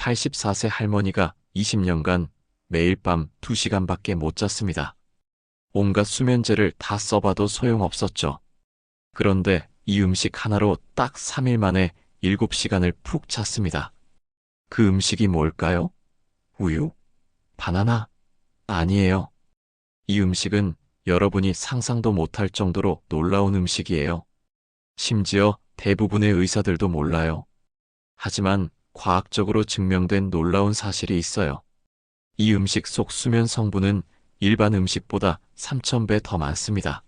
84세 할머니가 20년간 매일 밤 2시간밖에 못 잤습니다. 온갖 수면제를 다 써봐도 소용없었죠. 그런데 이 음식 하나로 딱 3일 만에 7시간을 푹 잤습니다. 그 음식이 뭘까요? 우유? 바나나? 아니에요. 이 음식은 여러분이 상상도 못할 정도로 놀라운 음식이에요. 심지어 대부분의 의사들도 몰라요. 하지만 과학적으로 증명된 놀라운 사실이 있어요. 이 음식 속 수면 성분은 일반 음식보다 3,000배 더 많습니다.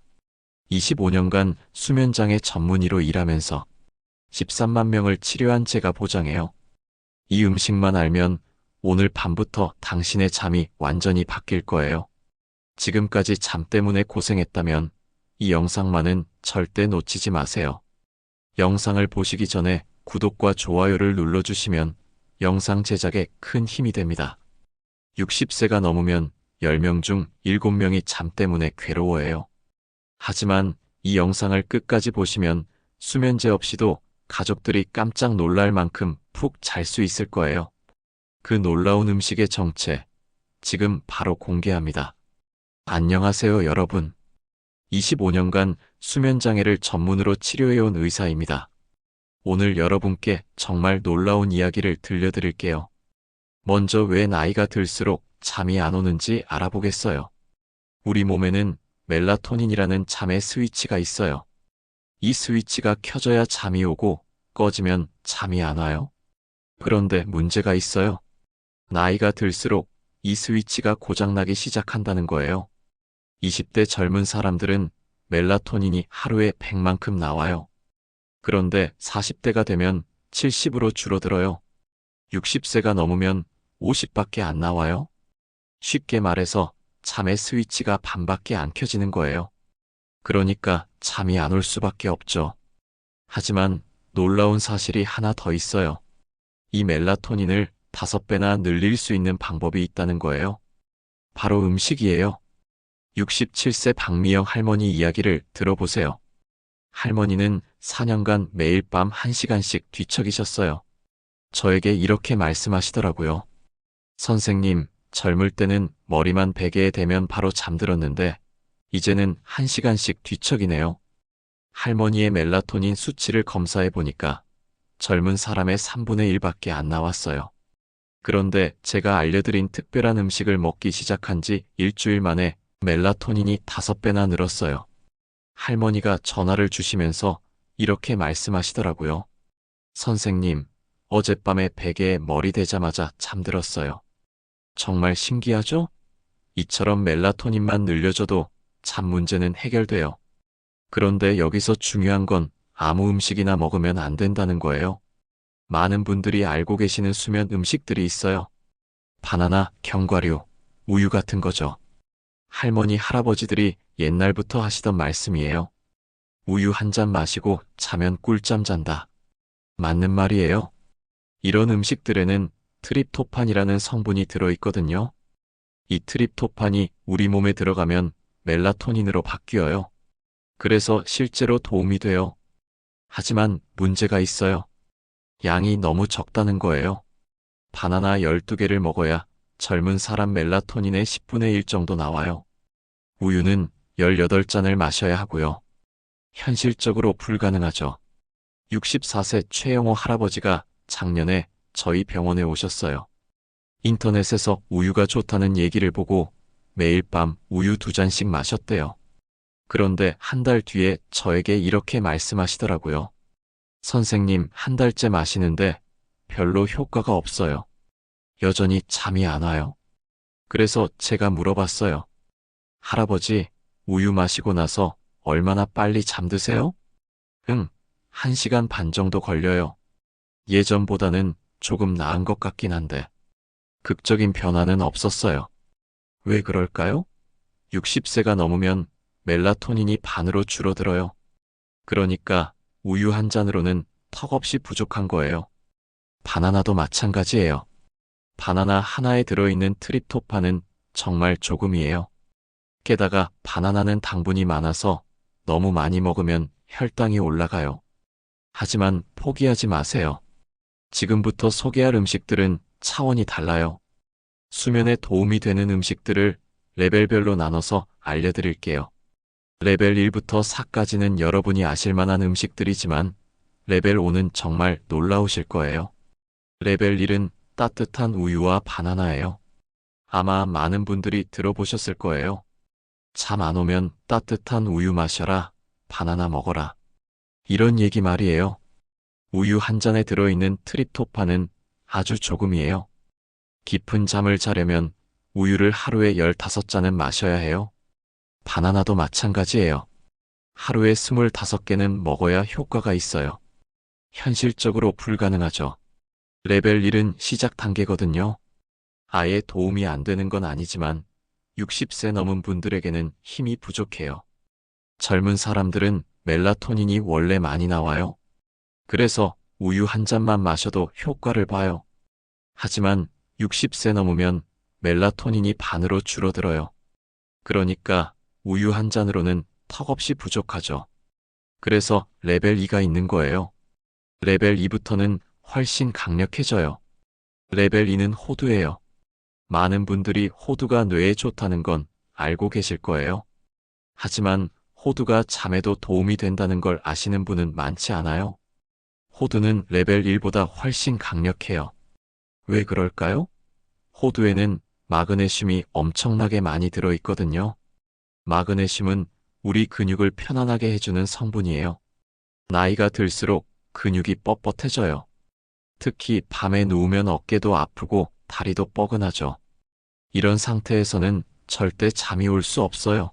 25년간 수면장애 전문의로 일하면서 13만 명을 치료한 제가 보장해요. 이 음식만 알면 오늘 밤부터 당신의 잠이 완전히 바뀔 거예요. 지금까지 잠 때문에 고생했다면 이 영상만은 절대 놓치지 마세요. 영상을 보시기 전에 구독과 좋아요를 눌러주시면 영상 제작에 큰 힘이 됩니다. 60세가 넘으면 10명 중 7명이 잠 때문에 괴로워해요. 하지만 이 영상을 끝까지 보시면 수면제 없이도 가족들이 깜짝 놀랄 만큼 푹 잘 수 있을 거예요. 그 놀라운 음식의 정체, 지금 바로 공개합니다. 안녕하세요, 여러분. 25년간 수면장애를 전문으로 치료해온 의사입니다. 오늘 여러분께 정말 놀라운 이야기를 들려드릴게요. 먼저 왜 나이가 들수록 잠이 안 오는지 알아보겠어요. 우리 몸에는 멜라토닌이라는 잠의 스위치가 있어요. 이 스위치가 켜져야 잠이 오고 꺼지면 잠이 안 와요. 그런데 문제가 있어요. 나이가 들수록 이 스위치가 고장나기 시작한다는 거예요. 20대 젊은 사람들은 멜라토닌이 하루에 100만큼 나와요. 그런데 40대가 되면 70으로 줄어들어요. 60세가 넘으면 50밖에 안 나와요. 쉽게 말해서 잠의 스위치가 반밖에 안 켜지는 거예요. 그러니까 잠이 안 올 수밖에 없죠. 하지만 놀라운 사실이 하나 더 있어요. 이 멜라토닌을 5배나 늘릴 수 있는 방법이 있다는 거예요. 바로 음식이에요. 67세 박미영 할머니 이야기를 들어보세요. 할머니는 4년간 매일 밤 1시간씩 뒤척이셨어요. 저에게 이렇게 말씀하시더라고요. 선생님, 젊을 때는 머리만 베개에 대면 바로 잠들었는데 이제는 1시간씩 뒤척이네요. 할머니의 멜라토닌 수치를 검사해 보니까 젊은 사람의 3분의 1밖에 안 나왔어요. 그런데 제가 알려드린 특별한 음식을 먹기 시작한 지 일주일 만에 멜라토닌이 5배나 늘었어요. 할머니가 전화를 주시면서 이렇게 말씀하시더라고요. 선생님, 어젯밤에 베개에 머리 대자마자 잠들었어요. 정말 신기하죠? 이처럼 멜라토닌만 늘려줘도 잠 문제는 해결돼요. 그런데 여기서 중요한 건 아무 음식이나 먹으면 안 된다는 거예요. 많은 분들이 알고 계시는 수면 음식들이 있어요. 바나나, 견과류, 우유 같은 거죠. 할머니, 할아버지들이 옛날부터 하시던 말씀이에요. 우유 한 잔 마시고 자면 꿀잠 잔다. 맞는 말이에요. 이런 음식들에는 트립토판이라는 성분이 들어있거든요. 이 트립토판이 우리 몸에 들어가면 멜라토닌으로 바뀌어요. 그래서 실제로 도움이 돼요. 하지만 문제가 있어요. 양이 너무 적다는 거예요. 바나나 12개를 먹어야 젊은 사람 멜라토닌의 10분의 1 정도 나와요. 우유는 18잔을 마셔야 하고요. 현실적으로 불가능하죠. 64세 최영호 할아버지가 작년에 저희 병원에 오셨어요. 인터넷에서 우유가 좋다는 얘기를 보고 매일 밤 우유 2잔씩 마셨대요. 그런데 한 달 뒤에 저에게 이렇게 말씀하시더라고요. 선생님, 한 달째 마시는데 별로 효과가 없어요. 여전히 잠이 안 와요. 그래서 제가 물어봤어요. 할아버지, 우유 마시고 나서 얼마나 빨리 잠드세요? 1시간 반 정도 걸려요. 예전보다는 조금 나은 것 같긴 한데 극적인 변화는 없었어요. 왜 그럴까요? 60세가 넘으면 멜라토닌이 반으로 줄어들어요. 그러니까 우유 한 잔으로는 턱없이 부족한 거예요. 바나나도 마찬가지예요. 바나나 하나에 들어있는 트립토판은 정말 조금이에요. 게다가 바나나는 당분이 많아서 너무 많이 먹으면 혈당이 올라가요. 하지만 포기하지 마세요. 지금부터 소개할 음식들은 차원이 달라요. 수면에 도움이 되는 음식들을 레벨별로 나눠서 알려드릴게요. 레벨 1부터 4까지는 여러분이 아실 만한 음식들이지만 레벨 5는 정말 놀라우실 거예요. 레벨 1은 따뜻한 우유와 바나나예요. 아마 많은 분들이 들어보셨을 거예요. 잠 안 오면 따뜻한 우유 마셔라, 바나나 먹어라. 이런 얘기 말이에요. 우유 한 잔에 들어있는 트립토판은 아주 조금이에요. 깊은 잠을 자려면 우유를 하루에 15잔은 마셔야 해요. 바나나도 마찬가지예요. 하루에 25개는 먹어야 효과가 있어요. 현실적으로 불가능하죠. 레벨 1은 시작 단계거든요. 아예 도움이 안 되는 건 아니지만 60세 넘은 분들에게는 힘이 부족해요. 젊은 사람들은 멜라토닌이 원래 많이 나와요. 그래서 우유 한 잔만 마셔도 효과를 봐요. 하지만 60세 넘으면 멜라토닌이 반으로 줄어들어요. 그러니까 우유 한 잔으로는 턱없이 부족하죠. 그래서 레벨 2가 있는 거예요. 레벨 2부터는 훨씬 강력해져요. 레벨 2는 호두예요. 많은 분들이 호두가 뇌에 좋다는 건 알고 계실 거예요. 하지만 호두가 잠에도 도움이 된다는 걸 아시는 분은 많지 않아요. 호두는 레벨 1보다 훨씬 강력해요. 왜 그럴까요? 호두에는 마그네슘이 엄청나게 많이 들어있거든요. 마그네슘은 우리 근육을 편안하게 해주는 성분이에요. 나이가 들수록 근육이 뻣뻣해져요. 특히 밤에 누우면 어깨도 아프고 다리도 뻐근하죠. 이런 상태에서는 절대 잠이 올 수 없어요.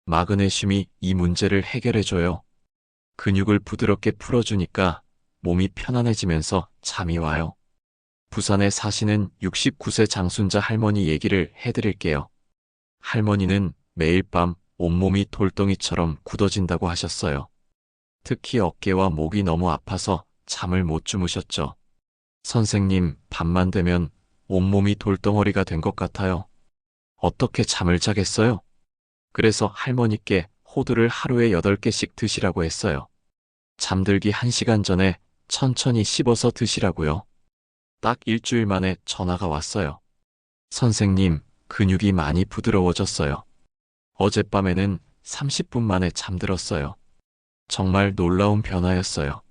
마그네슘이 이 문제를 해결해줘요. 근육을 부드럽게 풀어주니까 몸이 편안해지면서 잠이 와요. 부산에 사시는 69세 장순자 할머니 얘기를 해드릴게요. 할머니는 매일 밤 온몸이 돌덩이처럼 굳어진다고 하셨어요. 특히 어깨와 목이 너무 아파서 잠을 못 주무셨죠. 선생님, 밤만 되면 온몸이 돌덩어리가 된 것 같아요. 어떻게 잠을 자겠어요? 그래서 할머니께 호두를 하루에 8개씩 드시라고 했어요. 잠들기 1시간 전에 천천히 씹어서 드시라고요. 딱 일주일 만에 전화가 왔어요. 선생님, 근육이 많이 부드러워졌어요. 어젯밤에는 30분 만에 잠들었어요. 정말 놀라운 변화였어요.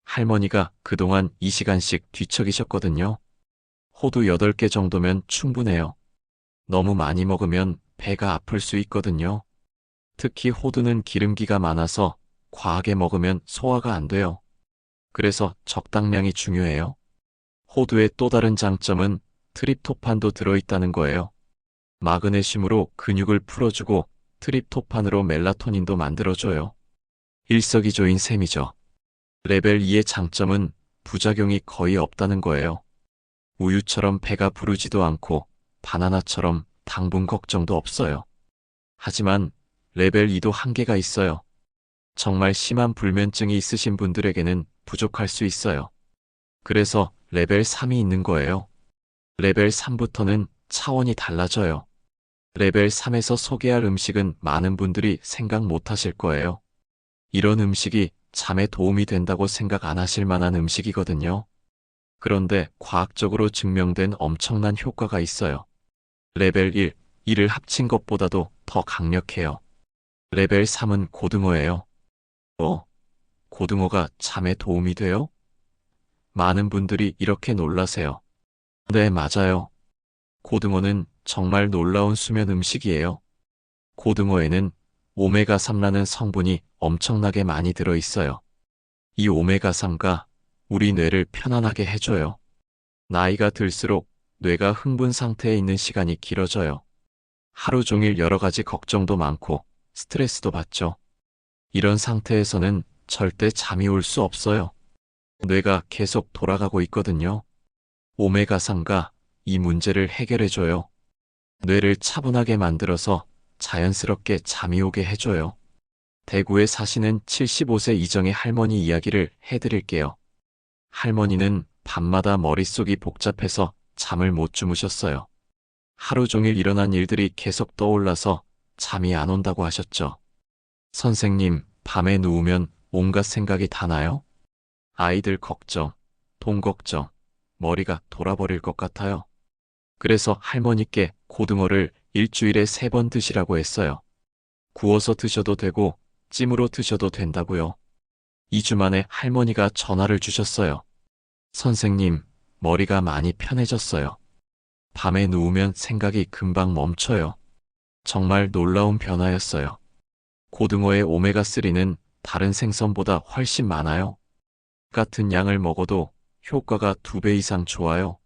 할머니가 그동안 2시간씩 뒤척이셨거든요. 호두 8개 정도면 충분해요. 너무 많이 먹으면 배가 아플 수 있거든요. 특히 호두는 기름기가 많아서 과하게 먹으면 소화가 안 돼요. 그래서 적당량이 중요해요. 호두의 또 다른 장점은 트립토판도 들어있다는 거예요. 마그네슘으로 근육을 풀어주고 트립토판으로 멜라토닌도 만들어줘요. 일석이조인 셈이죠. 레벨 2의 장점은 부작용이 거의 없다는 거예요. 우유처럼 배가 부르지도 않고 바나나처럼 당분 걱정도 없어요. 하지만 레벨 2도 한계가 있어요. 정말 심한 불면증이 있으신 분들에게는 부족할 수 있어요. 그래서 레벨 3이 있는 거예요. 레벨 3부터는 차원이 달라져요. 레벨 3에서 소개할 음식은 많은 분들이 생각 못 하실 거예요. 이런 음식이 잠에 도움이 된다고 생각 안 하실 만한 음식이거든요. 그런데 과학적으로 증명된 엄청난 효과가 있어요. 레벨 1, 2를 합친 것보다도 더 강력해요. 레벨 3은 고등어예요. 고등어가 잠에 도움이 돼요? 많은 분들이 이렇게 놀라세요. 네, 맞아요. 고등어는 정말 놀라운 수면 음식이에요. 고등어에는 오메가3라는 성분이 엄청나게 많이 들어있어요. 이 오메가3가 우리 뇌를 편안하게 해줘요. 나이가 들수록 뇌가 흥분 상태에 있는 시간이 길어져요. 하루 종일 여러 가지 걱정도 많고 스트레스도 받죠. 이런 상태에서는 절대 잠이 올 수 없어요. 뇌가 계속 돌아가고 있거든요. 오메가3가 이 문제를 해결해줘요. 뇌를 차분하게 만들어서 자연스럽게 잠이 오게 해줘요. 대구에 사시는 75세 이정의 할머니 이야기를 해드릴게요. 할머니는 밤마다 머릿속이 복잡해서 잠을 못 주무셨어요. 하루 종일 일어난 일들이 계속 떠올라서 잠이 안 온다고 하셨죠. 선생님, 밤에 누우면 온갖 생각이 다 나요? 아이들 걱정, 돈 걱정, 머리가 돌아버릴 것 같아요. 그래서 할머니께 고등어를 일주일에 3번 드시라고 했어요. 구워서 드셔도 되고 찜으로 드셔도 된다고요. 2주 만에 할머니가 전화를 주셨어요. 선생님, 머리가 많이 편해졌어요. 밤에 누우면 생각이 금방 멈춰요. 정말 놀라운 변화였어요. 고등어의 오메가3는 다른 생선보다 훨씬 많아요. 같은 양을 먹어도 효과가 2배 이상 좋아요.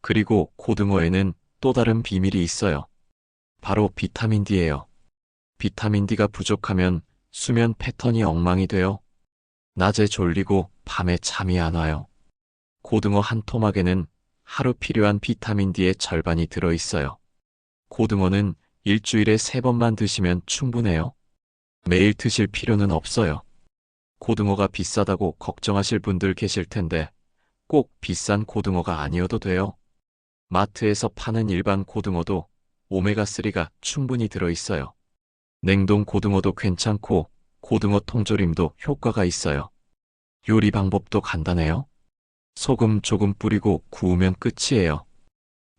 그리고 고등어에는 또 다른 비밀이 있어요. 바로 비타민 D예요. 비타민 D가 부족하면 수면 패턴이 엉망이 돼요. 낮에 졸리고 밤에 잠이 안 와요. 고등어 한 토막에는 하루 필요한 비타민 D의 절반이 들어있어요. 고등어는 일주일에 3번만 드시면 충분해요. 매일 드실 필요는 없어요. 고등어가 비싸다고 걱정하실 분들 계실 텐데 꼭 비싼 고등어가 아니어도 돼요. 마트에서 파는 일반 고등어도 오메가3가 충분히 들어있어요. 냉동 고등어도 괜찮고 고등어 통조림도 효과가 있어요. 요리 방법도 간단해요. 소금 조금 뿌리고 구우면 끝이에요.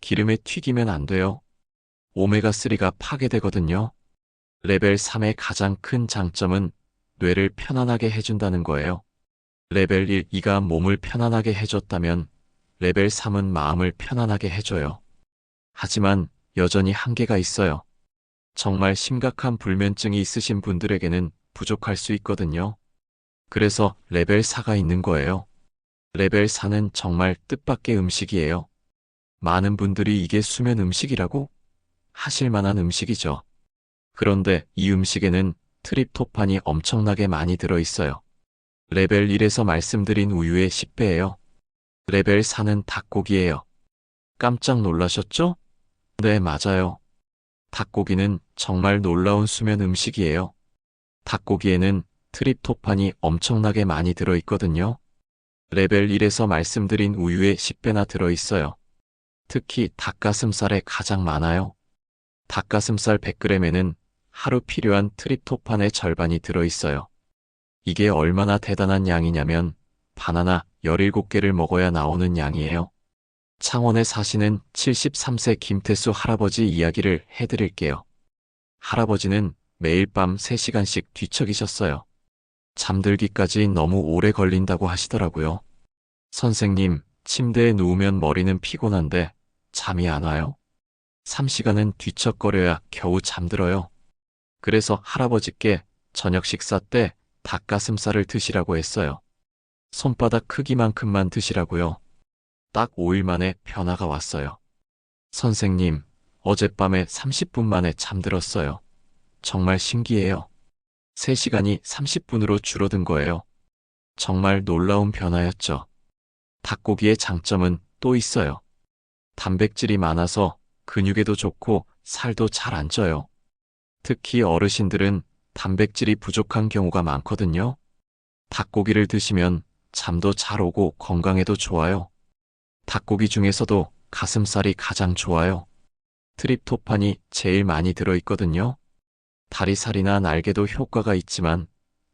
기름에 튀기면 안 돼요. 오메가3가 파괴되거든요. 레벨 3의 가장 큰 장점은 뇌를 편안하게 해준다는 거예요. 레벨 1, 2가 몸을 편안하게 해줬다면 레벨 3은 마음을 편안하게 해줘요. 하지만 여전히 한계가 있어요. 정말 심각한 불면증이 있으신 분들에게는 부족할 수 있거든요. 그래서 레벨 4가 있는 거예요. 레벨 4는 정말 뜻밖의 음식이에요. 많은 분들이 이게 수면 음식이라고 하실 만한 음식이죠. 그런데 이 음식에는 트립토판이 엄청나게 많이 들어있어요. 레벨 1에서 말씀드린 우유의 10배예요. 레벨 4는 닭고기예요. 깜짝 놀라셨죠? 네, 맞아요. 닭고기는 정말 놀라운 수면 음식이에요. 닭고기에는 트립토판이 엄청나게 많이 들어있거든요. 레벨 1에서 말씀드린 우유의 10배나 들어있어요. 특히 닭가슴살에 가장 많아요. 닭가슴살 100g에는 하루 필요한 트립토판의 절반이 들어있어요. 이게 얼마나 대단한 양이냐면 바나나 17개를 먹어야 나오는 양이에요. 창원에 사시는 73세 김태수 할아버지 이야기를 해드릴게요. 할아버지는 매일 밤 3시간씩 뒤척이셨어요. 잠들기까지 너무 오래 걸린다고 하시더라고요. 선생님, 침대에 누우면 머리는 피곤한데 잠이 안 와요? 3시간은 뒤척거려야 겨우 잠들어요. 그래서 할아버지께 저녁 식사 때 닭가슴살을 드시라고 했어요. 손바닥 크기만큼만 드시라고요. 딱 5일 만에 변화가 왔어요. 선생님, 어젯밤에 30분 만에 잠들었어요. 정말 신기해요. 3시간이 30분으로 줄어든 거예요. 정말 놀라운 변화였죠. 닭고기의 장점은 또 있어요. 단백질이 많아서 근육에도 좋고 살도 잘 안 쪄요. 특히 어르신들은 단백질이 부족한 경우가 많거든요. 닭고기를 드시면 잠도 잘 오고 건강에도 좋아요. 닭고기 중에서도 가슴살이 가장 좋아요. 트립토판이 제일 많이 들어있거든요. 다리살이나 날개도 효과가 있지만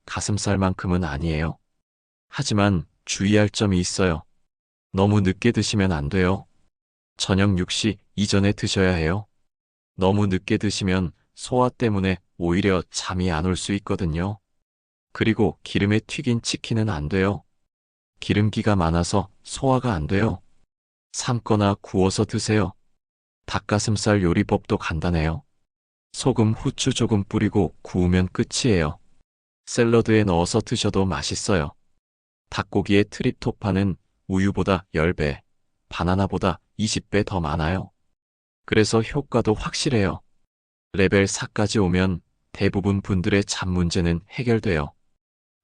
가슴살만큼은 아니에요. 하지만 주의할 점이 있어요. 너무 늦게 드시면 안 돼요. 저녁 6시 이전에 드셔야 해요. 너무 늦게 드시면 소화 때문에 오히려 잠이 안 올 수 있거든요. 그리고 기름에 튀긴 치킨은 안 돼요. 기름기가 많아서 소화가 안 돼요. 삶거나 구워서 드세요. 닭가슴살 요리법도 간단해요. 소금, 후추 조금 뿌리고 구우면 끝이에요. 샐러드에 넣어서 드셔도 맛있어요. 닭고기의 트립토판은 우유보다 10배, 바나나보다 20배 더 많아요. 그래서 효과도 확실해요. 레벨 4까지 오면 대부분 분들의 잠 문제는 해결돼요.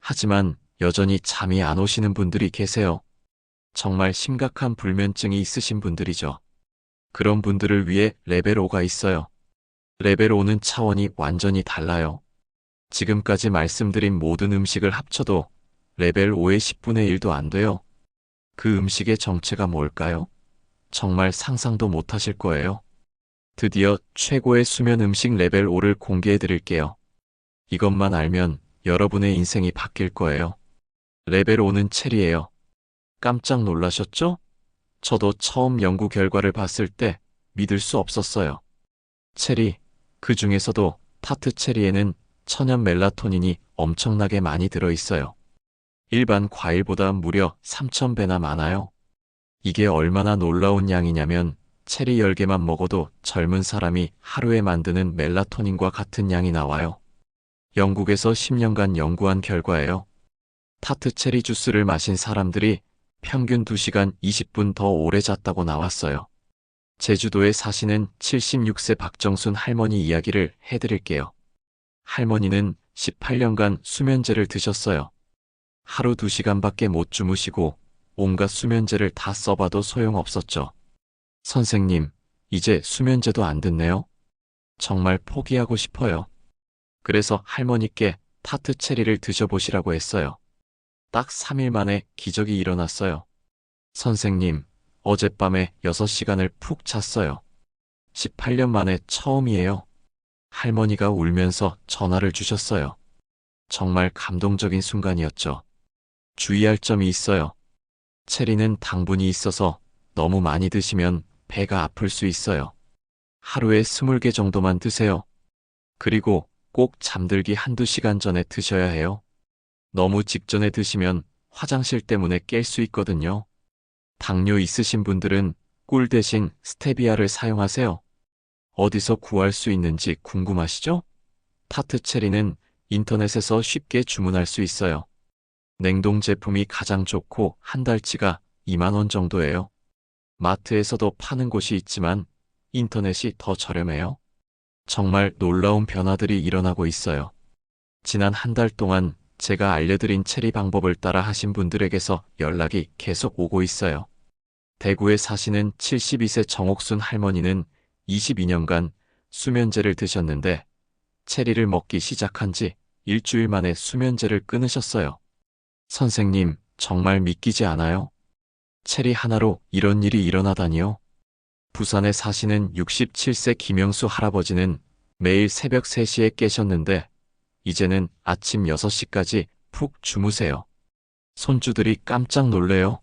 하지만 여전히 잠이 안 오시는 분들이 계세요. 정말 심각한 불면증이 있으신 분들이죠. 그런 분들을 위해 레벨 5가 있어요. 레벨 5는 차원이 완전히 달라요. 지금까지 말씀드린 모든 음식을 합쳐도 레벨 5의 10분의 1도 안 돼요. 그 음식의 정체가 뭘까요? 정말 상상도 못 하실 거예요. 드디어 최고의 수면 음식 레벨 5를 공개해 드릴게요. 이것만 알면 여러분의 인생이 바뀔 거예요. 레벨 5는 체리예요. 깜짝 놀라셨죠? 저도 처음 연구 결과를 봤을 때 믿을 수 없었어요. 체리, 그 중에서도 타트 체리에는 천연 멜라토닌이 엄청나게 많이 들어있어요. 일반 과일보다 무려 3,000배나 많아요. 이게 얼마나 놀라운 양이냐면 체리 10개만 먹어도 젊은 사람이 하루에 만드는 멜라토닌과 같은 양이 나와요. 영국에서 10년간 연구한 결과예요. 타트 체리 주스를 마신 사람들이 평균 2시간 20분 더 오래 잤다고 나왔어요. 제주도에 사시는 76세 박정순 할머니 이야기를 해드릴게요. 할머니는 18년간 수면제를 드셨어요. 하루 2시간밖에 못 주무시고 온갖 수면제를 다 써봐도 소용없었죠. 선생님, 이제 수면제도 안 듣네요. 정말 포기하고 싶어요. 그래서 할머니께 타트 체리를 드셔보시라고 했어요. 딱 3일 만에 기적이 일어났어요. 선생님, 어젯밤에 6시간을 푹 잤어요. 18년 만에 처음이에요. 할머니가 울면서 전화를 주셨어요. 정말 감동적인 순간이었죠. 주의할 점이 있어요. 체리는 당분이 있어서 너무 많이 드시면 배가 아플 수 있어요. 하루에 20개 정도만 드세요. 그리고 꼭 잠들기 1~2시간 전에 드셔야 해요. 너무 직전에 드시면 화장실 때문에 깰 수 있거든요. 당뇨 있으신 분들은 꿀 대신 스테비아를 사용하세요. 어디서 구할 수 있는지 궁금하시죠? 타트 체리는 인터넷에서 쉽게 주문할 수 있어요. 냉동 제품이 가장 좋고 한 달치가 2만 원 정도예요. 마트에서도 파는 곳이 있지만 인터넷이 더 저렴해요. 정말 놀라운 변화들이 일어나고 있어요. 지난 한 달 동안 제가 알려드린 체리 방법을 따라 하신 분들에게서 연락이 계속 오고 있어요. 대구에 사시는 72세 정옥순 할머니는 22년간 수면제를 드셨는데 체리를 먹기 시작한 지 일주일 만에 수면제를 끊으셨어요. 선생님, 정말 믿기지 않아요? 체리 하나로 이런 일이 일어나다니요? 부산에 사시는 67세 김영수 할아버지는 매일 새벽 3시에 깨셨는데 이제는 아침 6시까지 푹 주무세요. 손주들이 깜짝 놀래요.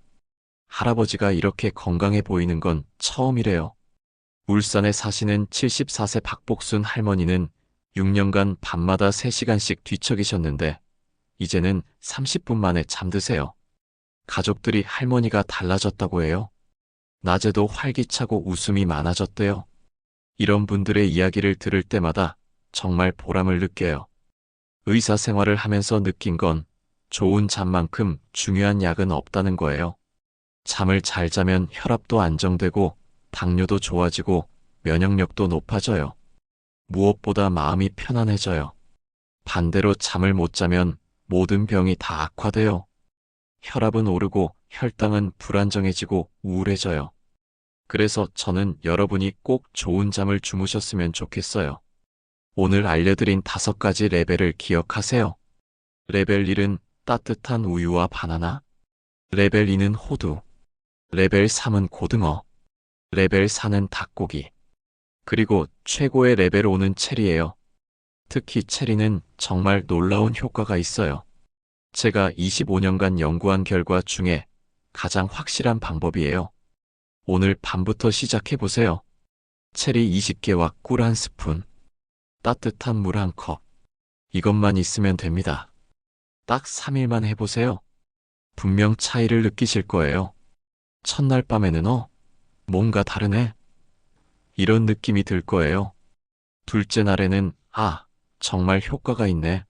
할아버지가 이렇게 건강해 보이는 건 처음이래요. 울산에 사시는 74세 박복순 할머니는 6년간 밤마다 3시간씩 뒤척이셨는데 이제는 30분 만에 잠드세요. 가족들이 할머니가 달라졌다고 해요. 낮에도 활기차고 웃음이 많아졌대요. 이런 분들의 이야기를 들을 때마다 정말 보람을 느껴요. 의사 생활을 하면서 느낀 건 좋은 잠만큼 중요한 약은 없다는 거예요. 잠을 잘 자면 혈압도 안정되고 당뇨도 좋아지고 면역력도 높아져요. 무엇보다 마음이 편안해져요. 반대로 잠을 못 자면 모든 병이 다 악화돼요. 혈압은 오르고 혈당은 불안정해지고 우울해져요. 그래서 저는 여러분이 꼭 좋은 잠을 주무셨으면 좋겠어요. 오늘 알려드린 5가지 레벨을 기억하세요. 레벨 1은 따뜻한 우유와 바나나. 레벨 2는 호두. 레벨 3은 고등어. 레벨 4는 닭고기. 그리고 최고의 레벨 5는 체리예요. 특히 체리는 정말 놀라운 효과가 있어요. 제가 25년간 연구한 결과 중에 가장 확실한 방법이에요. 오늘 밤부터 시작해보세요. 체리 20개와 꿀 1스푼. 따뜻한 물 1컵. 이것만 있으면 됩니다. 딱 3일만 해보세요. 분명 차이를 느끼실 거예요. 첫날 밤에는 뭔가 다르네. 이런 느낌이 들 거예요. 둘째 날에는 정말 효과가 있네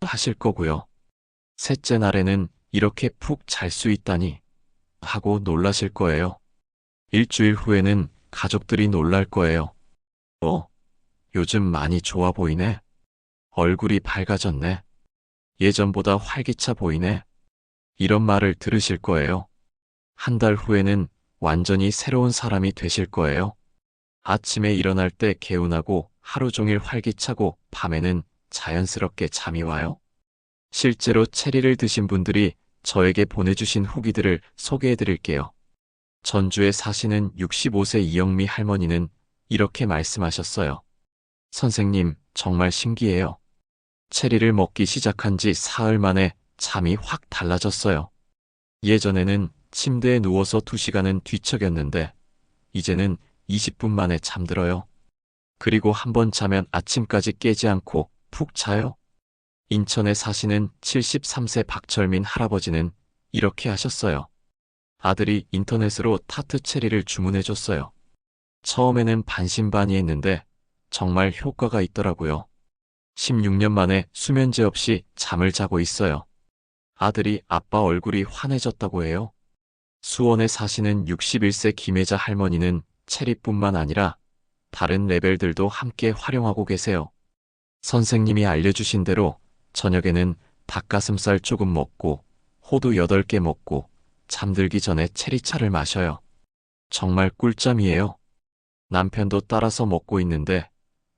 하실 거고요. 셋째 날에는 이렇게 푹 잘 수 있다니 하고 놀라실 거예요. 일주일 후에는 가족들이 놀랄 거예요. 요즘 많이 좋아 보이네. 얼굴이 밝아졌네. 예전보다 활기차 보이네. 이런 말을 들으실 거예요. 한 달 후에는 완전히 새로운 사람이 되실 거예요. 아침에 일어날 때 개운하고 하루 종일 활기차고 밤에는 자연스럽게 잠이 와요. 실제로 체리를 드신 분들이 저에게 보내주신 후기들을 소개해 드릴게요. 전주에 사시는 65세 이영미 할머니는 이렇게 말씀하셨어요. 선생님, 정말 신기해요. 체리를 먹기 시작한 지 사흘 만에 잠이 확 달라졌어요. 예전에는 침대에 누워서 2시간은 뒤척였는데 이제는 20분 만에 잠들어요. 그리고 한 번 자면 아침까지 깨지 않고 푹 자요. 인천에 사시는 73세 박철민 할아버지는 이렇게 하셨어요. 아들이 인터넷으로 타트 체리를 주문해줬어요. 처음에는 반신반의했는데 정말 효과가 있더라고요. 16년 만에 수면제 없이 잠을 자고 있어요. 아들이 아빠 얼굴이 환해졌다고 해요. 수원에 사시는 61세 김혜자 할머니는 체리뿐만 아니라 다른 레벨들도 함께 활용하고 계세요. 선생님이 알려주신 대로 저녁에는 닭가슴살 조금 먹고 호두 8개 먹고 잠들기 전에 체리차를 마셔요. 정말 꿀잠이에요. 남편도 따라서 먹고 있는데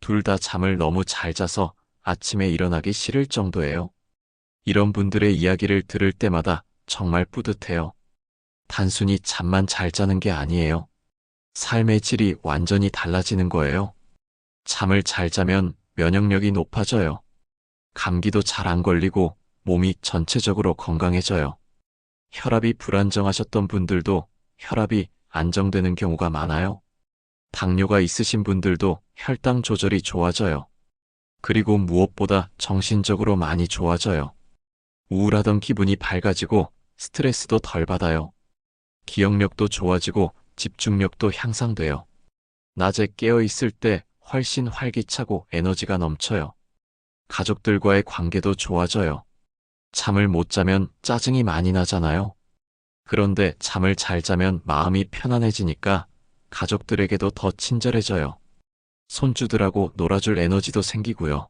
둘 다 잠을 너무 잘 자서 아침에 일어나기 싫을 정도예요. 이런 분들의 이야기를 들을 때마다 정말 뿌듯해요. 단순히 잠만 잘 자는 게 아니에요. 삶의 질이 완전히 달라지는 거예요. 잠을 잘 자면 면역력이 높아져요. 감기도 잘 안 걸리고 몸이 전체적으로 건강해져요. 혈압이 불안정하셨던 분들도 혈압이 안정되는 경우가 많아요. 당뇨가 있으신 분들도 혈당 조절이 좋아져요. 그리고 무엇보다 정신적으로 많이 좋아져요. 우울하던 기분이 밝아지고 스트레스도 덜 받아요. 기억력도 좋아지고 집중력도 향상돼요. 낮에 깨어 있을 때 훨씬 활기차고 에너지가 넘쳐요. 가족들과의 관계도 좋아져요. 잠을 못 자면 짜증이 많이 나잖아요. 그런데 잠을 잘 자면 마음이 편안해지니까 가족들에게도 더 친절해져요. 손주들하고 놀아줄 에너지도 생기고요.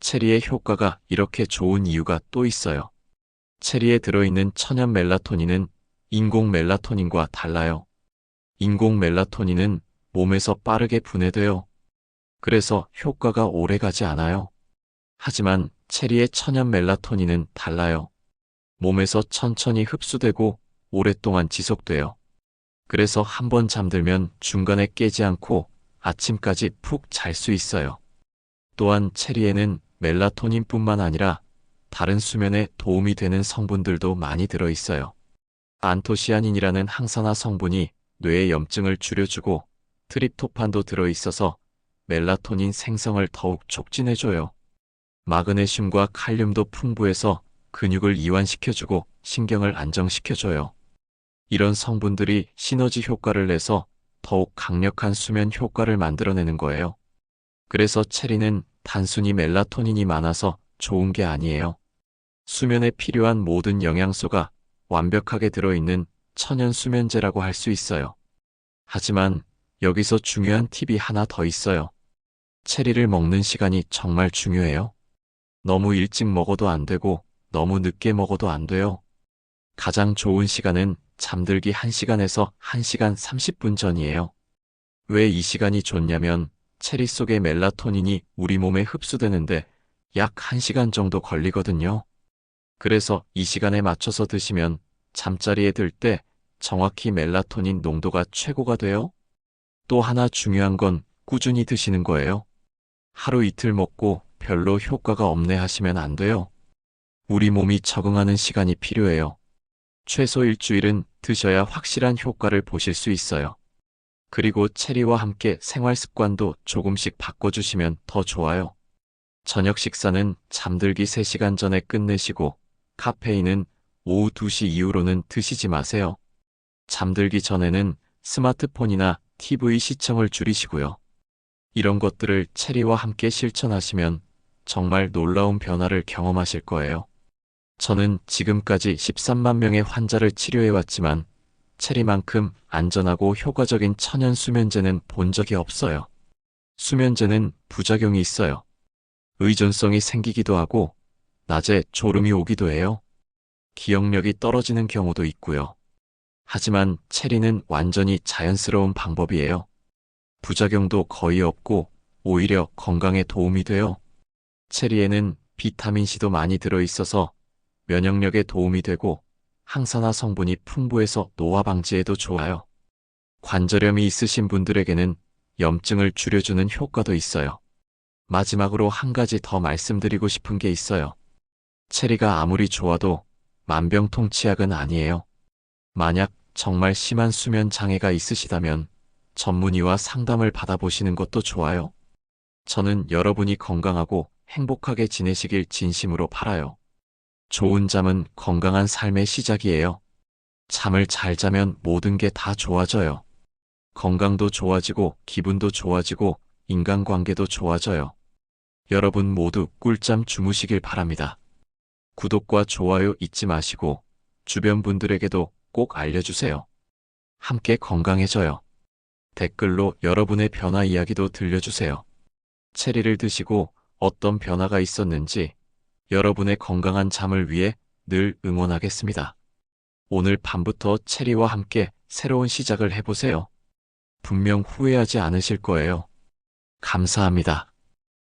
체리의 효과가 이렇게 좋은 이유가 또 있어요. 체리에 들어있는 천연 멜라토닌은 인공 멜라토닌과 달라요. 인공 멜라토닌은 몸에서 빠르게 분해돼요. 그래서 효과가 오래 가지 않아요. 하지만 체리의 천연 멜라토닌은 달라요. 몸에서 천천히 흡수되고 오랫동안 지속돼요. 그래서 한번 잠들면 중간에 깨지 않고 아침까지 푹 잘 수 있어요. 또한 체리에는 멜라토닌뿐만 아니라 다른 수면에 도움이 되는 성분들도 많이 들어있어요. 안토시아닌이라는 항산화 성분이 뇌의 염증을 줄여주고 트립토판도 들어있어서 멜라토닌 생성을 더욱 촉진해줘요. 마그네슘과 칼륨도 풍부해서 근육을 이완시켜주고 신경을 안정시켜줘요. 이런 성분들이 시너지 효과를 내서 더욱 강력한 수면 효과를 만들어내는 거예요. 그래서 체리는 단순히 멜라토닌이 많아서 좋은 게 아니에요. 수면에 필요한 모든 영양소가 완벽하게 들어있는 천연 수면제라고 할 수 있어요. 하지만 여기서 중요한 팁이 하나 더 있어요. 체리를 먹는 시간이 정말 중요해요. 너무 일찍 먹어도 안 되고 너무 늦게 먹어도 안 돼요. 가장 좋은 시간은 잠들기 1시간에서 1시간 30분 전이에요. 왜 이 시간이 좋냐면 체리 속의 멜라토닌이 우리 몸에 흡수되는데 약 1시간 정도 걸리거든요. 그래서 이 시간에 맞춰서 드시면 잠자리에 들 때 정확히 멜라토닌 농도가 최고가 돼요. 또 하나 중요한 건 꾸준히 드시는 거예요. 하루 이틀 먹고 별로 효과가 없네 하시면 안 돼요. 우리 몸이 적응하는 시간이 필요해요. 최소 일주일은 드셔야 확실한 효과를 보실 수 있어요. 그리고 체리와 함께 생활 습관도 조금씩 바꿔주시면 더 좋아요. 저녁 식사는 잠들기 3시간 전에 끝내시고 카페인은 오후 2시 이후로는 드시지 마세요. 잠들기 전에는 스마트폰이나 TV 시청을 줄이시고요. 이런 것들을 체리와 함께 실천하시면 정말 놀라운 변화를 경험하실 거예요. 저는 지금까지 13만 명의 환자를 치료해왔지만 체리만큼 안전하고 효과적인 천연 수면제는 본 적이 없어요. 수면제는 부작용이 있어요. 의존성이 생기기도 하고 낮에 졸음이 오기도 해요. 기억력이 떨어지는 경우도 있고요. 하지만 체리는 완전히 자연스러운 방법이에요. 부작용도 거의 없고 오히려 건강에 도움이 돼요. 체리에는 비타민C도 많이 들어있어서 면역력에 도움이 되고 항산화 성분이 풍부해서 노화 방지에도 좋아요. 관절염이 있으신 분들에게는 염증을 줄여주는 효과도 있어요. 마지막으로 한 가지 더 말씀드리고 싶은 게 있어요. 체리가 아무리 좋아도 만병통치약은 아니에요. 만약 정말 심한 수면 장애가 있으시다면 전문의와 상담을 받아보시는 것도 좋아요. 저는 여러분이 건강하고 행복하게 지내시길 진심으로 바라요. 좋은 잠은 건강한 삶의 시작이에요. 잠을 잘 자면 모든 게 다 좋아져요. 건강도 좋아지고 기분도 좋아지고 인간관계도 좋아져요. 여러분 모두 꿀잠 주무시길 바랍니다. 구독과 좋아요 잊지 마시고 주변 분들에게도 꼭 알려주세요. 함께 건강해져요. 댓글로 여러분의 변화 이야기도 들려주세요. 체리를 드시고 어떤 변화가 있었는지 여러분의 건강한 잠을 위해 늘 응원하겠습니다. 오늘 밤부터 체리와 함께 새로운 시작을 해보세요. 분명 후회하지 않으실 거예요. 감사합니다.